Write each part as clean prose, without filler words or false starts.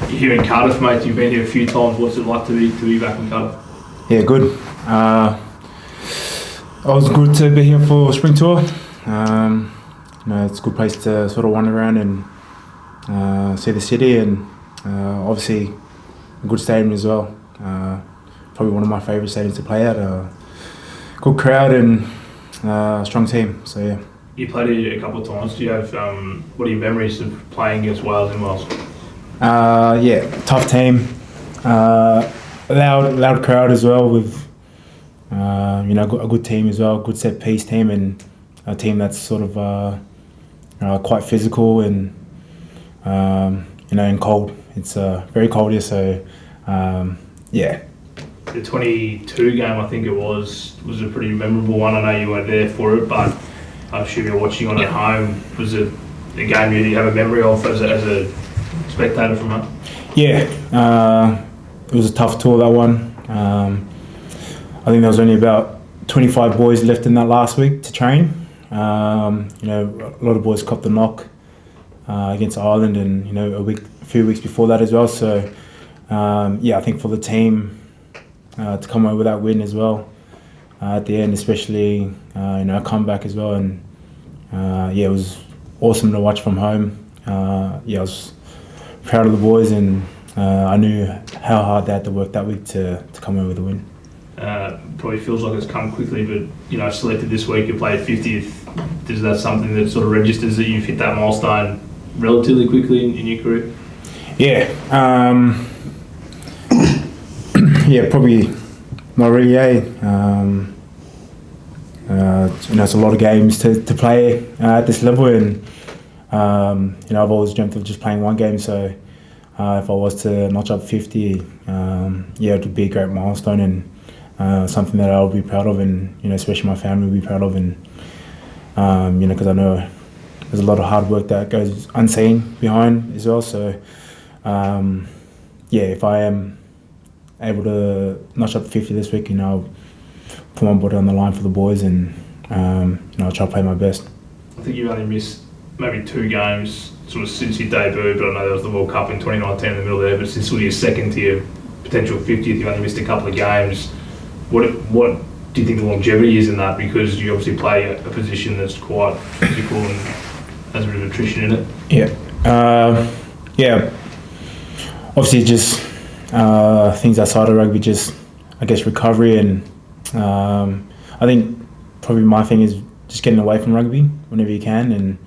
You're here in Cardiff, mate. You've been here a few times. What's it like to be back in Cardiff? Yeah, good. It was good to be here for spring tour. It's a good place to sort of wander around and see the city, and obviously a good stadium as well. Probably one of my favourite stadiums to play at. Good crowd and strong team. So yeah. You played here a couple of times. Do you have what are your memories of playing against Wales in Wales? Yeah, tough team. Loud crowd as well, with a good team as well, good set piece team, and a team that's sort of quite physical and and cold. It's very cold here, so yeah. The 22 game, I think it was a pretty memorable one. I know you weren't there for it, but I'm sure you're watching on at home. Was it a game you have a memory of as a spectator from home? Yeah, it was a tough tour, that one. I think there was only about 25 boys left in that last week to train. A lot of boys copped the knock against Ireland, and a few weeks before that as well. So I think for the team to come away with that win as well at the end, especially a comeback as well, and it was awesome to watch from home. I was proud of the boys, and I knew how hard they had to work that week to come away with a win. Probably feels like it's come quickly, but selected this week, you played 50th. Is that something that sort of registers that you've hit that milestone relatively quickly in your career? Yeah, probably not really. It's a lot of games to play at this level, and I've always dreamt of just playing one game. So if I was to notch up 50, it would be a great milestone, and something that I'll be proud of, and especially my family will be proud of, and because I know there's a lot of hard work that goes unseen behind as well. So if I am able to notch up 50 this week, I'll put my body on the line for the boys, and I'll try to play my best. I think you've only missed maybe 2 games sort of since your debut, but I know there was the World Cup in 2019 in the middle there, but since sort of your second to your potential 50th, you've only missed a couple of games. What do you think the longevity is in that? Because you obviously play a position that's quite physical and has a bit of attrition in it. Yeah. Obviously, just things outside of rugby, just I guess recovery, and I think probably my thing is just getting away from rugby whenever you can, and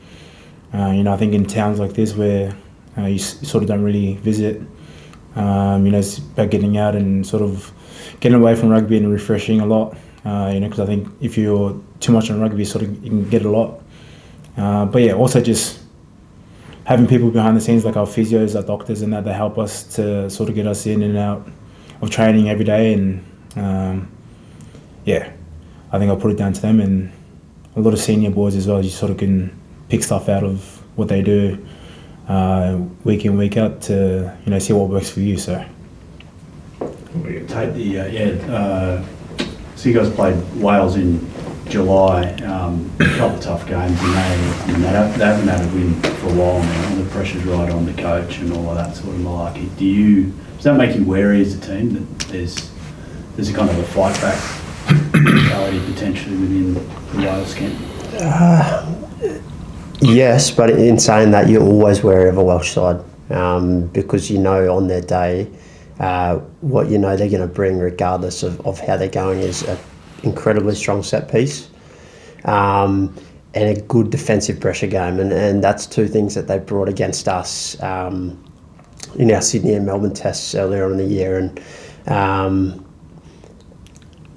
I think in towns like this where you sort of don't really visit, it's about getting out and sort of getting away from rugby and refreshing a lot, because I think if you're too much on rugby, you can get a lot. Also just having people behind the scenes like our physios, our doctors, and that help us to sort of get us in and out of training every day, and I think I'll put it down to them, and a lot of senior boys as well. You sort of can pick stuff out of what they do week in, week out to see what works for you. So. Tate, so you guys played Wales in July, a couple of tough games, and they haven't had a win for a while now. The pressure's right on the coach and all of that sort of malarkey. Does that make you wary as a team that there's a kind of a fight back mentality potentially within the Wales camp? Yes, but in saying that, you're always wary of a Welsh side because on their day what they're going to bring, regardless of how they're going, is an incredibly strong set piece and a good defensive pressure game, and that's 2 things that they brought against us in our Sydney and Melbourne tests earlier on in the year, and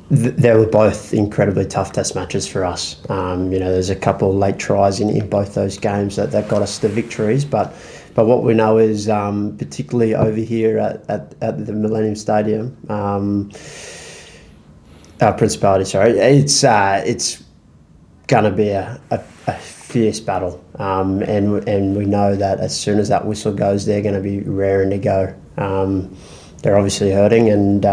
they were both incredibly tough test matches for us. There's a couple of late tries in both those games that got us the victories, but what we know is, particularly over here at the Millennium Stadium, Principality, sorry, it's going to be a fierce battle, and we know that as soon as that whistle goes, they're going to be raring to go. They're obviously hurting, and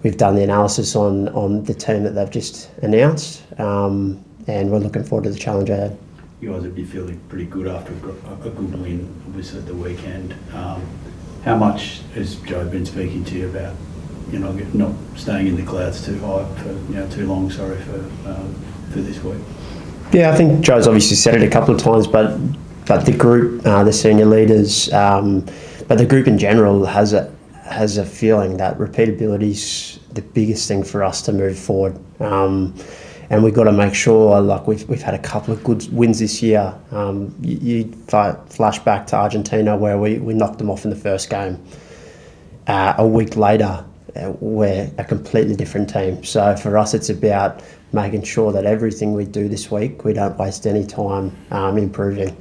we've done the analysis on the team that they've just announced, and we're looking forward to the challenge ahead. you guys would be feeling pretty good after a good win, obviously at the weekend. How much has Joe been speaking to you about, not staying in the clouds too high for, too long? Sorry for this week. Yeah, I think Joe's obviously said it a couple of times, but the group, the senior leaders, but the group in general has a feeling that repeatability is the biggest thing for us to move forward. And we've got to make sure, like we've had a couple of good wins this year. You flash back to Argentina where we knocked them off in the first game. A week later, we're a completely different team. So for us, it's about making sure that everything we do this week, we don't waste any time improving.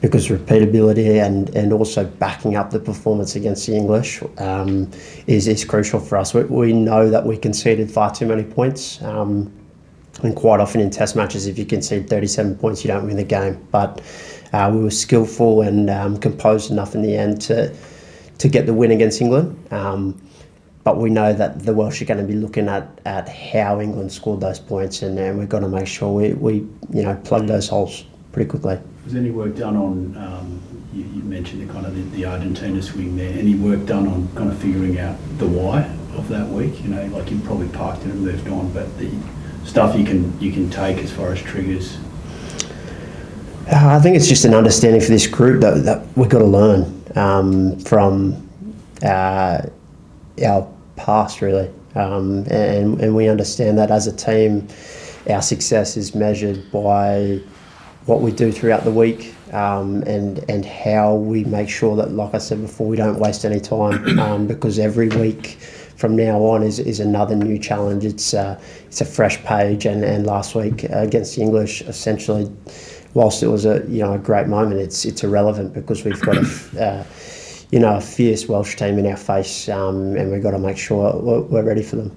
Because repeatability and also backing up the performance against the English is crucial for us. We know that we conceded far too many points. And quite often in test matches, if you concede 37 points, you don't win the game. But we were skillful and composed enough in the end to get the win against England. But we know that the Welsh are going to be looking at how England scored those points, and we've got to make sure we plug those holes pretty quickly. Was any work done on, you mentioned the Argentina swing there, any work done on kind of figuring out the why of that week? Like you probably parked it and moved on, but the stuff you can take as far as triggers? I think it's just an understanding for this group that we've got to learn from our past, really. And we understand that as a team, our success is measured by what we do throughout the week, and how we make sure that, like I said before, we don't waste any time, because every week from now on is another new challenge. It's a fresh page, and last week against the English, essentially, whilst it was a great moment, it's irrelevant because we've got a fierce Welsh team in our face, and we've got to make sure we're ready for them.